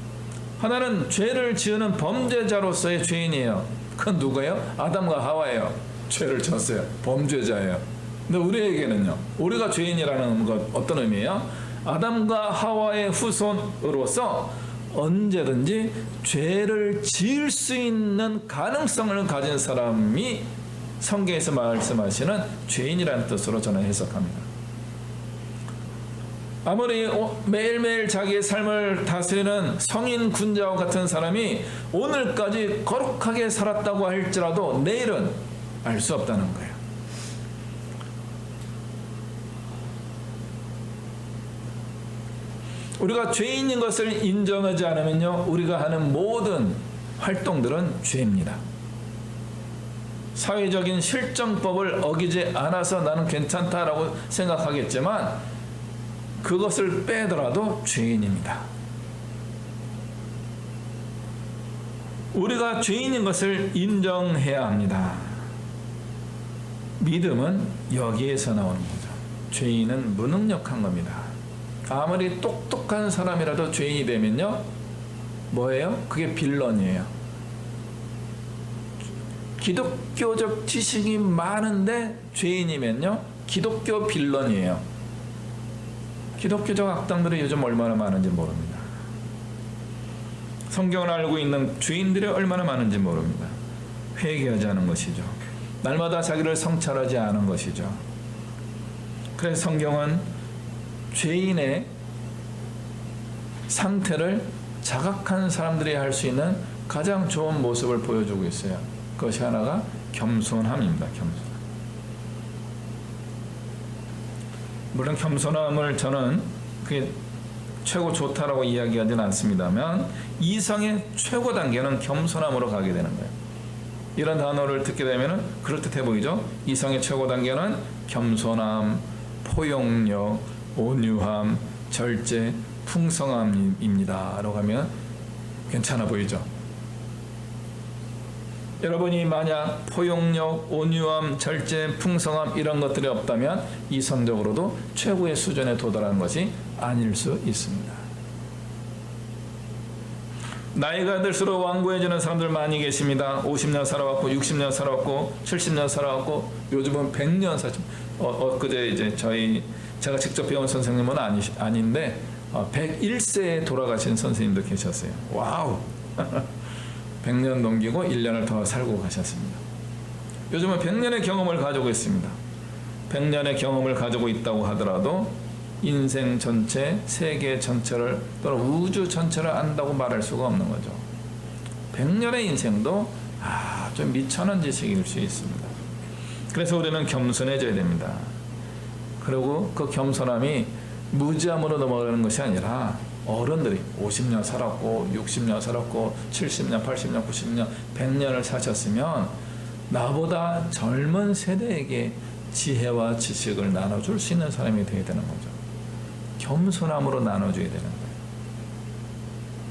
하나는 죄를 지으는 범죄자로서의 죄인이에요. 그건 누구예요? 아담과 하와예요. 죄를 졌어요. 범죄자예요. 근데 우리에게는요, 우리가 죄인이라는 것 어떤 의미예요? 아담과 하와의 후손으로서 언제든지 죄를 지을 수 있는 가능성을 가진 사람이 성경에서 말씀하시는 죄인이라는 뜻으로 저는 해석합니다. 아무리 매일매일 자기의 삶을 다스리는 성인 군자와 같은 사람이 오늘까지 거룩하게 살았다고 할지라도 내일은 알 수 없다는 거예요. 우리가 죄인인 것을 인정하지 않으면요, 우리가 하는 모든 활동들은 죄입니다. 사회적인 실정법을 어기지 않아서 나는 괜찮다라고 생각하겠지만 그것을 빼더라도 죄인입니다. 우리가 죄인인 것을 인정해야 합니다. 믿음은 여기에서 나오는 거죠. 죄인은 무능력한 겁니다. 아무리 똑똑한 사람이라도 죄인이 되면요, 뭐예요? 그게 빌런이에요. 기독교적 지식이 많은데 죄인이면요, 기독교 빌런이에요. 기독교적 악당들이 요즘 얼마나 많은지 모릅니다. 성경을 알고 있는 죄인들이 얼마나 많은지 모릅니다. 회개하지 않은 것이죠. 날마다 자기를 성찰하지 않은 것이죠. 그래서 성경은 죄인의 상태를 자각한 사람들이 할 수 있는 가장 좋은 모습을 보여주고 있어요. 그것이 하나가 겸손함입니다. 겸손함. 물론 겸손함을 저는 그게 최고 좋다라고 이야기하지는 않습니다만 이성의 최고 단계는 겸손함으로 가게 되는 거예요. 이런 단어를 듣게 되면 그럴듯해 보이죠? 이성의 최고 단계는 겸손함, 포용력, 온유함, 절제, 풍성함입니다 라고 하면 괜찮아 보이죠? 여러분이 만약 포용력, 온유함, 절제, 풍성함 이런 것들이 없다면 이성적으로도 최고의 수준에 도달하는 것이 아닐 수 있습니다. 나이가 들수록 완고해지는 사람들 많이 계십니다. 50년 살아왔고 60년 살아왔고 70년 살아왔고 요즘은 100년 그제 이제 제가 직접 배운 선생님은 아닌데 101세에 돌아가신 선생님도 계셨어요. 와우. 100년 넘기고 1년을 더 살고 가셨습니다. 요즘은 100년의 경험을 가지고 있습니다. 100년의 경험을 가지고 있다고 하더라도 인생 전체, 세계 전체를 또는 우주 전체를 안다고 말할 수가 없는 거죠. 100년의 인생도 좀 미천한 지식일 수 있습니다. 그래서 우리는 겸손해져야 됩니다. 그리고 그 겸손함이 무지함으로 넘어가는 것이 아니라 어른들이 50년 살았고 60년 살았고 70년, 80년, 90년, 100년을 사셨으면 나보다 젊은 세대에게 지혜와 지식을 나눠줄 수 있는 사람이 되어야 되는 거죠. 겸손함으로 나눠줘야 되는 거예요.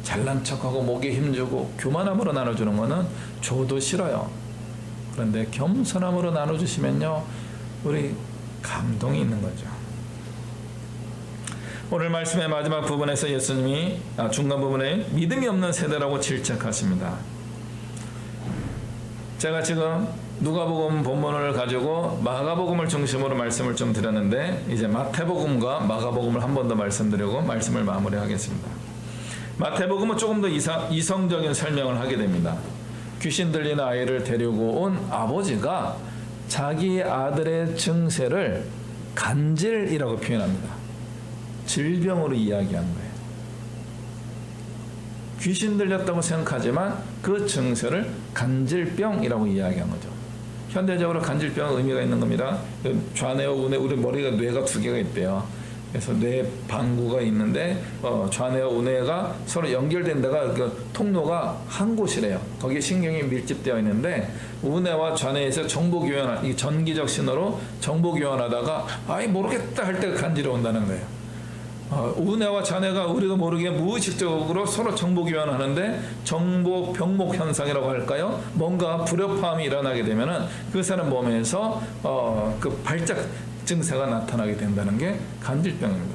잘난 척하고 목에 힘주고 교만함으로 나눠주는 거는 저도 싫어요. 그런데 겸손함으로 나눠주시면요, 우리 감동이 있는 거죠. 오늘 말씀의 마지막 부분에서 예수님이 중간 부분에 믿음이 없는 세대라고 질책하십니다. 제가 지금 누가복음 본문을 가지고 마가복음을 중심으로 말씀을 좀 드렸는데 이제 마태복음과 마가복음을 한 번 더 말씀드리고 말씀을 마무리하겠습니다. 마태복음은 조금 더 이성적인 설명을 하게 됩니다. 귀신 들린 아이를 데리고 온 아버지가 자기 아들의 증세를 간질이라고 표현합니다. 질병으로 이야기하는 거예요. 귀신 들렸다고 생각하지만 그 증세를 간질병이라고 이야기한 거죠. 현대적으로 간질병은 의미가 있는 겁니다. 좌뇌와 우뇌, 우리 머리가 뇌가 두 개가 있대요. 그래서 뇌 방구가 있는데 좌뇌와 우뇌가 서로 연결된 데가 그 통로가 한 곳이래요. 거기에 신경이 밀집되어 있는데 우뇌와 좌뇌에서 정보 교환, 이 전기적 신호로 정보 교환하다가 모르겠다 할 때가 간질이 온다는 거예요. 우뇌와 좌뇌가 우리도 모르게 무의식적으로 서로 정보 교환하는데 정보 병목 현상이라고 할까요? 뭔가 불협화음이 일어나게 되면은 그 사람 몸에서 그 발작 증세가 나타나게 된다는 게 간질병입니다.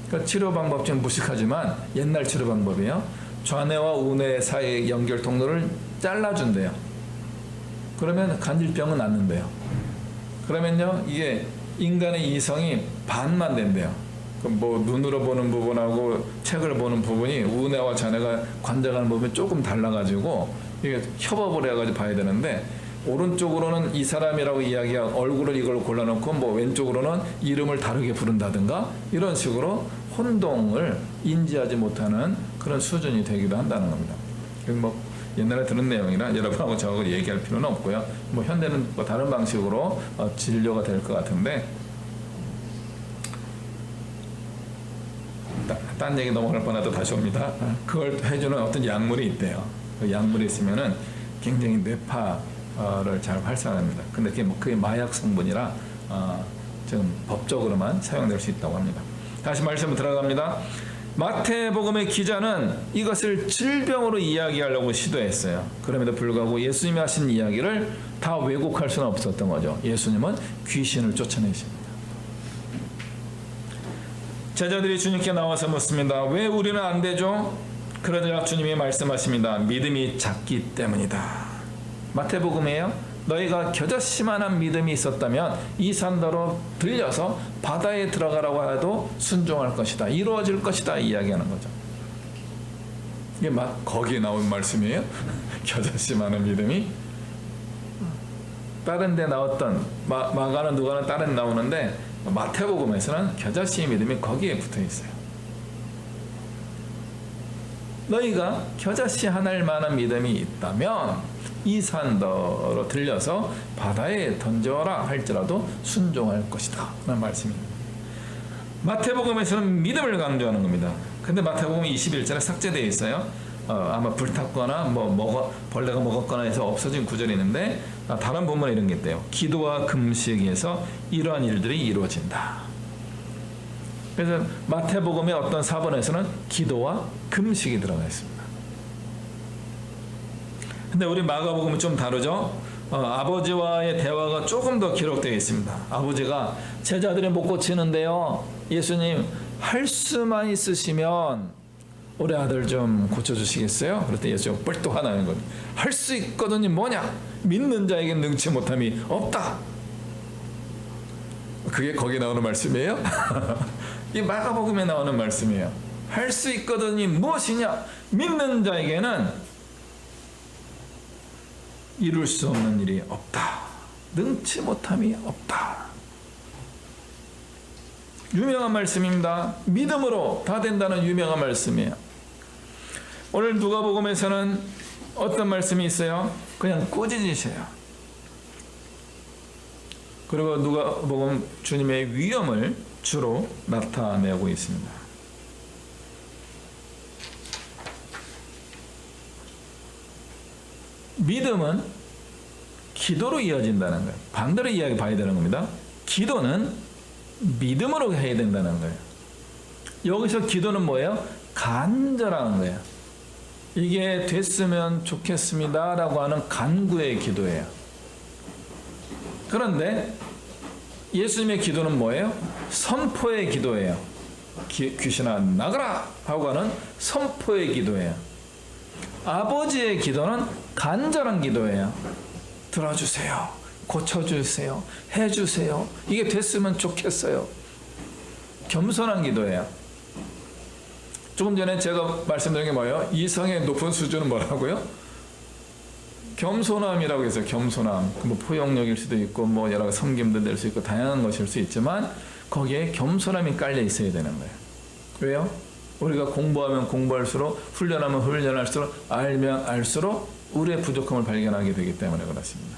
그러니까 치료 방법 좀 무식하지만 옛날 치료 방법이에요. 좌뇌와 우뇌 사이의 연결 통로를 잘라준대요. 그러면 간질병은 낫는데요. 그러면요, 이게 인간의 이성이 반만 된대요. 뭐 눈으로 보는 부분하고 책을 보는 부분이 우뇌와 좌뇌가 관장하는 부분이 조금 달라가지고 이게 협업을 해가지고 봐야 되는데, 오른쪽으로는 이 사람이라고 이야기한 얼굴을 이걸 골라놓고 뭐 왼쪽으로는 이름을 다르게 부른다든가 이런 식으로 혼동을 인지하지 못하는 그런 수준이 되기도 한다는 겁니다. 뭐 옛날에 들은 내용이라 여러분하고 저하고 얘기할 필요는 없고요. 뭐 현대는 뭐 다른 방식으로 진료가 될 것 같은데, 딴 얘기 넘어갈 뻔해도 다시 옵니다. 그걸 해주는 어떤 약물이 있대요. 그 약물이 있으면은 굉장히 뇌파를 잘 활성화합니다. 근데 그게 마약 성분이라 지금 법적으로만 사용될 수 있다고 합니다. 다시 말씀 들어갑니다. 마태복음의 기자는 이것을 질병으로 이야기하려고 시도했어요. 그럼에도 불구하고 예수님이 하신 이야기를 다 왜곡할 수는 없었던 거죠. 예수님은 귀신을 쫓아내십니다. 제자들이 주님께 나와서 묻습니다. 왜 우리는 안 되죠? 그러자 주님이 말씀하십니다. 믿음이 작기 때문이다. 마태복음이에요. 너희가 겨자씨만한 믿음이 있었다면 이 산더러 들려서 바다에 들어가라고 해도 순종할 것이다. 이루어질 것이다. 이야기하는 거죠. 이게 거기에 나온 말씀이에요. 겨자씨만한 믿음이. 다른 데 나왔던 마가는 누가는 다른 데 나오는데 마태복음에서는 겨자씨의 믿음이 거기에 붙어 있어요. 너희가 겨자씨 하나만한 믿음이 있다면 이 산더러 들려서 바다에 던져라 할지라도 순종할 것이다 라는 말씀입니다. 마태복음에서는 믿음을 강조하는 겁니다. 근데 마태복음 21절에 삭제되어 있어요. 아마 불탔거나 벌레가 먹었거나 해서 없어진 구절이 있는데, 다른 본문에 이런 게 있대요. 기도와 금식에서 이러한 일들이 이루어진다. 그래서 마태복음의 어떤 사본에서는 기도와 금식이 들어가 있습니다. 근데 우리 마가복음은 좀 다르죠. 아버지와의 대화가 조금 더 기록되어 있습니다. 아버지가 제자들이 못 고치는데요, 예수님 할 수만 있으시면 우리 아들 좀 고쳐주시겠어요? 그랬더니 예수님 뻘떡 하나는 거예요. 할 수 있거든요. 뭐냐? 믿는 자에게 능치 못함이 없다. 그게 거기 나오는 말씀이에요? 이 마가복음에 나오는 말씀이에요. 할 수 있거든요. 무엇이냐? 믿는 자에게는 이룰 수 없는 일이 없다. 능치 못함이 없다. 유명한 말씀입니다. 믿음으로 다 된다는 유명한 말씀이에요. 오늘 누가복음에서는 어떤 말씀이 있어요? 그냥 꾸짖으셔요. 그리고 누가복음 주님의 위엄을 주로 나타내고 있습니다. 믿음은 기도로 이어진다는 거예요. 반대로 이야기 봐야 되는 겁니다. 기도는 믿음으로 해야 된다는 거예요. 여기서 기도는 뭐예요? 간절한 거예요. 이게 됐으면 좋겠습니다 라고 하는 간구의 기도예요. 그런데 예수님의 기도는 뭐예요? 선포의 기도예요. 귀신아 나가라 하고 하는 선포의 기도예요. 아버지의 기도는 간절한 기도예요. 들어주세요. 고쳐주세요. 해주세요. 이게 됐으면 좋겠어요. 겸손한 기도예요. 조금 전에 제가 말씀드린 게 뭐예요? 이성의 높은 수준은 뭐라고요? 겸손함이라고 해서 겸손함. 뭐 포용력일 수도 있고 뭐 여러 가지 섬김도 될 수 있고 다양한 것일 수 있지만 거기에 겸손함이 깔려 있어야 되는 거예요. 왜요? 우리가 공부하면 공부할수록 훈련하면 훈련할수록 알면 알수록 우리의 부족함을 발견하게 되기 때문에 그렇습니다.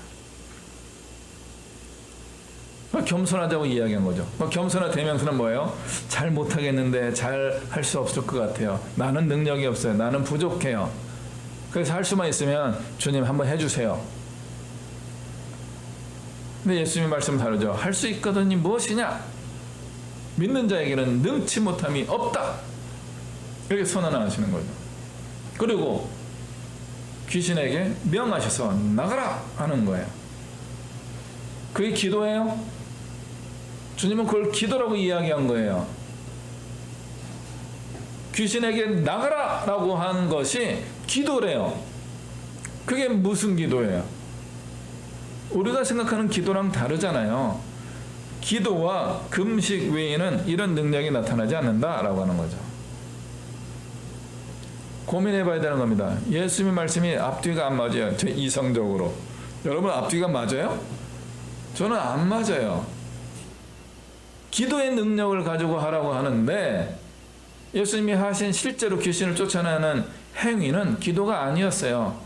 겸손하다고 이야기한 거죠. 겸손한 대명사는 뭐예요? 잘 못하겠는데 잘 할 수 없을 것 같아요. 나는 능력이 없어요. 나는 부족해요. 그래서 할 수만 있으면 주님 한번 해주세요. 근데 예수님의 말씀은 다르죠. 할 수 있거든요. 무엇이냐? 믿는 자에게는 능치 못함이 없다. 이렇게 선언하시는 거죠. 그리고 귀신에게 명하셔서 나가라 하는 거예요. 그게 기도예요? 주님은 그걸 기도라고 이야기한 거예요. 귀신에게 나가라 라고 하는 것이 기도래요. 그게 무슨 기도예요? 우리가 생각하는 기도랑 다르잖아요. 기도와 금식 외에는 이런 능력이 나타나지 않는다라고 하는 거죠. 고민해 봐야 되는 겁니다. 예수님의 말씀이 앞뒤가 안 맞아요. 제 이성적으로. 여러분 앞뒤가 맞아요? 저는 안 맞아요. 기도의 능력을 가지고 하라고 하는데 예수님이 하신 실제로 귀신을 쫓아내는 행위는 기도가 아니었어요.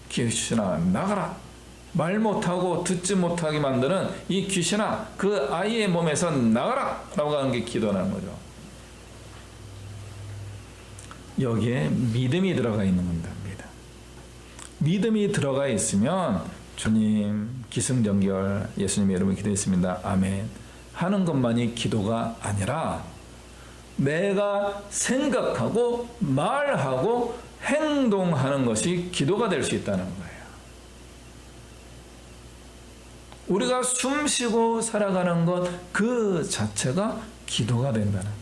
귀신아 나가라. 말 못하고 듣지 못하게 만드는 이 귀신아 그 아이의 몸에서 나가라 라고 하는 게 기도라는 거죠. 여기에 믿음이 들어가 있는 겁니다. 믿음이 들어가 있으면 주님 기승전결 예수님의 이름으로 기도했습니다. 아멘 하는 것만이 기도가 아니라 내가 생각하고 말하고 행동하는 것이 기도가 될 수 있다는 거예요. 우리가 숨 쉬고 살아가는 것 그 자체가 기도가 된다는 거예요.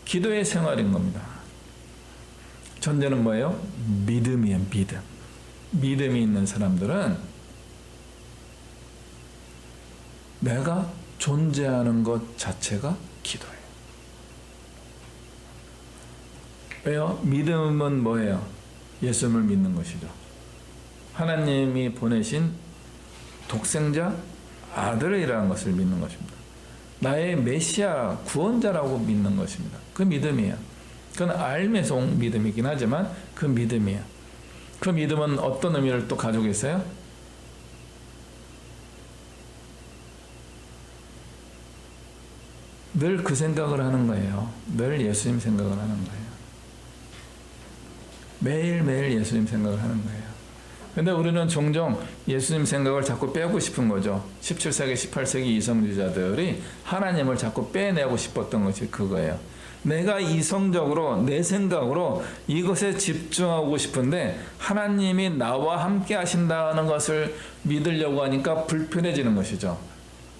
기도의 생활인 겁니다. 전제는 뭐예요? 믿음이에요. 믿음. 믿음이 있는 사람들은 내가 존재하는 것 자체가 기도예요. 왜요? 믿음은 뭐예요? 예수님을 믿는 것이죠. 하나님이 보내신 독생자 아들이라는 것을 믿는 것입니다. 나의 메시아 구원자라고 믿는 것입니다. 그 믿음이에요. 그건 알면서 온 믿음이긴 하지만 그 믿음이에요. 그 믿음은 어떤 의미를 또 가지고 있어요? 늘 그 생각을 하는 거예요. 늘 예수님 생각을 하는 거예요. 매일매일 예수님 생각을 하는 거예요. 근데 우리는 종종 예수님 생각을 자꾸 빼고 싶은 거죠. 17세기, 18세기 이성주의자들이 하나님을 자꾸 빼내고 싶었던 것이 그거예요. 내가 이성적으로 내 생각으로 이것에 집중하고 싶은데 하나님이 나와 함께 하신다는 것을 믿으려고 하니까 불편해지는 것이죠.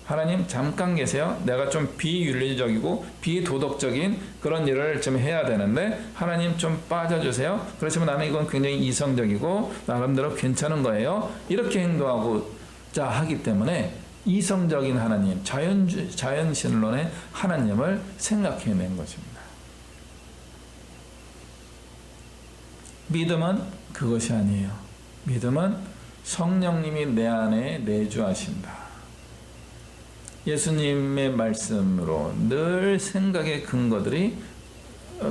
하나님 잠깐 계세요. 내가 좀 비윤리적이고 비도덕적인 그런 일을 좀 해야 되는데 하나님 좀 빠져주세요. 그렇지만 나는 이건 굉장히 이성적이고 나름대로 괜찮은 거예요. 이렇게 행동하고자 하기 때문에 이성적인 하나님, 자연신론의 하나님을 생각해낸 것입니다. 믿음은 그것이 아니에요. 믿음은 성령님이 내 안에 내주하신다. 예수님의 말씀으로 늘 생각의 근거들이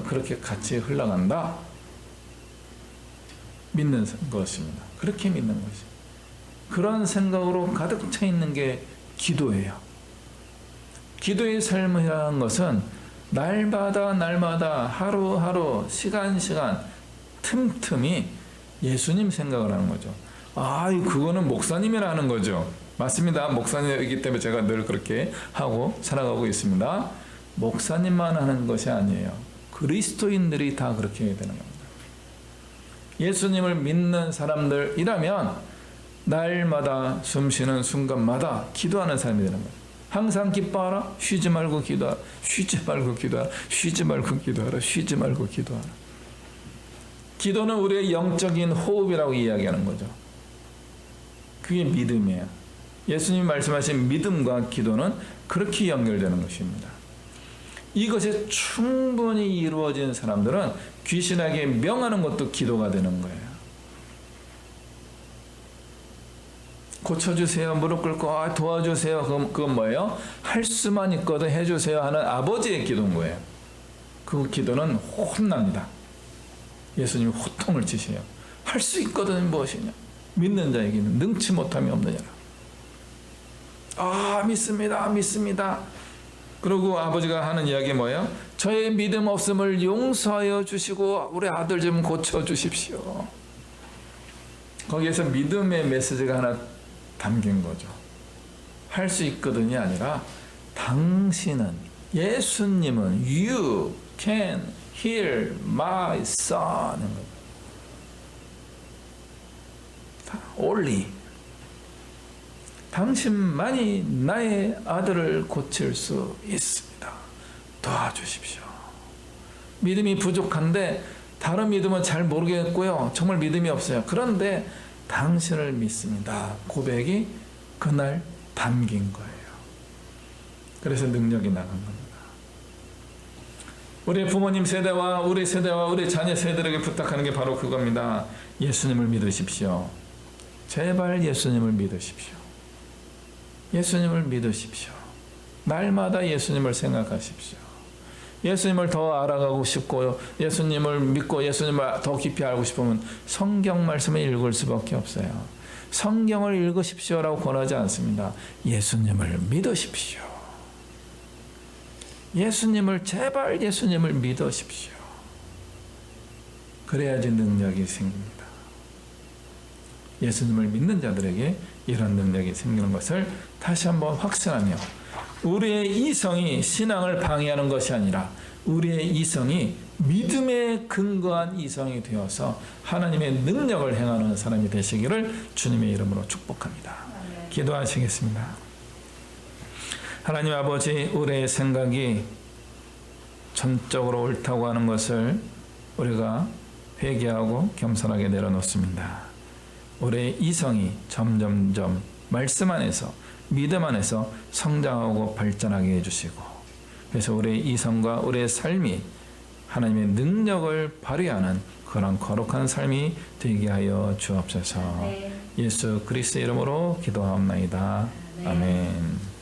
그렇게 같이 흘러간다. 믿는 것입니다. 그렇게 믿는 것입니다. 그런 생각으로 가득 차 있는 게 기도예요. 기도의 삶이라는 것은 날마다 하루하루 시간 틈틈이 예수님 생각을 하는 거죠. 그거는 목사님이라 하는 거죠. 맞습니다. 목사님이기 때문에 제가 늘 그렇게 하고 살아가고 있습니다. 목사님만 하는 것이 아니에요. 그리스도인들이 다 그렇게 해야 되는 겁니다. 예수님을 믿는 사람들이라면 날마다 숨쉬는 순간마다 기도하는 삶이 되는 거예요. 항상 기뻐하라. 쉬지 말고 기도하라. 쉬지 말고 기도하라. 쉬지 말고 기도하라. 쉬지 말고 기도하라. 기도는 우리의 영적인 호흡이라고 이야기하는 거죠. 그게 믿음이에요. 예수님이 말씀하신 믿음과 기도는 그렇게 연결되는 것입니다. 이것이 충분히 이루어진 사람들은 귀신에게 명하는 것도 기도가 되는 거예요. 고쳐주세요. 무릎 꿇고 도와주세요. 그건 뭐예요? 할 수만 있거든 해주세요 하는 아버지의 기도인 거예요. 그 기도는 혼납니다. 예수님이 호통을 치세요. 할 수 있거든 무엇이냐? 믿는 자에게는 능치 못함이 없느냐라. 믿습니다. 그리고 아버지가 하는 이야기 뭐예요? 저의 믿음 없음을 용서하여 주시고 우리 아들 좀 고쳐 주십시오. 거기에서 믿음의 메시지가 하나 담긴 거죠. 할 수 있거든이 아니라 당신은, 예수님은 You can heal my son. Only. 당신만이 나의 아들을 고칠 수 있습니다. 도와주십시오. 믿음이 부족한데 다른 믿음은 잘 모르겠고요. 정말 믿음이 없어요. 그런데 당신을 믿습니다. 고백이 그날 담긴 거예요. 그래서 능력이 나간 겁니다. 우리 부모님 세대와 우리 세대와 우리 자녀 세대에게 부탁하는 게 바로 그겁니다. 예수님을 믿으십시오. 제발 예수님을 믿으십시오. 예수님을 믿으십시오. 날마다 예수님을 생각하십시오. 예수님을 더 알아가고 싶고 예수님을 믿고 예수님을 더 깊이 알고 싶으면 성경 말씀을 읽을 수밖에 없어요. 성경을 읽으십시오라고 권하지 않습니다. 예수님을 믿으십시오. 제발 예수님을 믿으십시오. 그래야지 능력이 생깁니다. 예수님을 믿는 자들에게 이런 능력이 생기는 것을 다시 한번 확신하며 우리의 이성이 신앙을 방해하는 것이 아니라 우리의 이성이 믿음에 근거한 이성이 되어서 하나님의 능력을 행하는 사람이 되시기를 주님의 이름으로 축복합니다. 기도하시겠습니다. 하나님 아버지, 우리의 생각이 전적으로 옳다고 하는 것을 우리가 회개하고 겸손하게 내려놓습니다. 우리의 이성이 점점점 말씀 안에서 믿음 안에서 성장하고 발전하게 해주시고, 그래서 우리의 이성과 우리의 삶이 하나님의 능력을 발휘하는 그런 거룩한 삶이 되게 하여 주옵소서. 예수 그리스도의 이름으로 기도하옵나이다. 아멘.